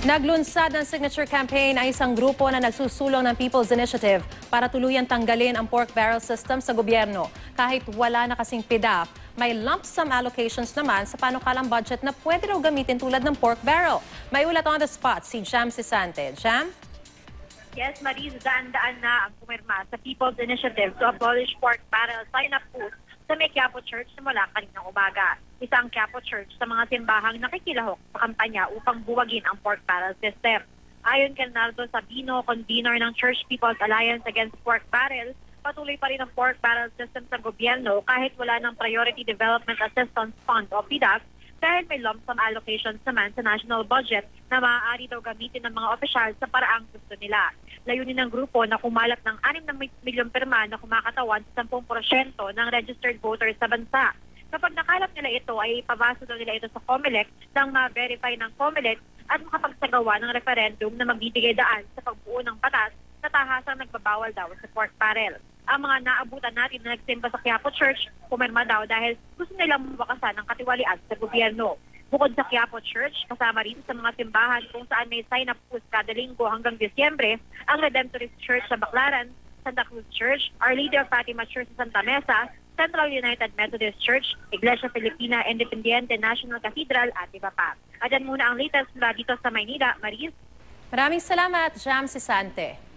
Naglunsad ng signature campaign ang isang grupo na nagsusulong ng People's Initiative para tuluyang tanggalin ang pork barrel system sa gobyerno. Kahit wala na kasing PDAF, may lump sum allocations naman sa panukalang budget na pwede raw gamitin tulad ng pork barrel. May ulat on the spot si Jam Sisante. Jam? Yes, Maris, daan-daan na ang pumirma sa People's Initiative to abolish pork barrel sign-up booth sa may Quiapo Church simula kaninang umaga. Isang Quiapo Church sa mga simbahang nakikilahok sa kampanya upang buwagin ang pork barrel system. Ayon kay Nardo Sabino, convener ng Church People's Alliance Against Pork Barrel, patuloy pa rin ang pork barrel system sa gobyerno kahit wala ng Priority Development Assistance Fund o PDAF dahil may lump sum allocations naman sa national budget na maaari daw gamitin ng mga opisyal sa paraang gusto nila. Layunin ng grupo na kumalat ng 6 na milyong pirma na kumakatawan sa 10% ng registered voters sa bansa. Kapag nakalap nila ito, ay ipabasa daw nila ito sa COMELEC nang ma-verify ng COMELEC at makapagsagawa ng referendum na magbibigay daan sa pagbuo ng batas na tahasang nagbabawal daw sa pork barrel. Ang mga naabutan natin na nagsimba sa Quiapo Church, pumirma daw dahil gusto nilang mawakasan ng katiwalian sa gobyerno. Bukod sa Quiapo Church, kasama rin sa mga simbahan kung saan may sign-up booth kada linggo hanggang Disyembre, ang Redemptorist Church sa Baclaran, Santa Cruz Church, Our Lady of Fatima Church sa Santa Mesa, Central United Methodist Church, Iglesia Filipina Independiente National Cathedral at iba pa. At yan muna ang latest mula dito sa Maynila. Maris? Maraming salamat, Jam Sisante.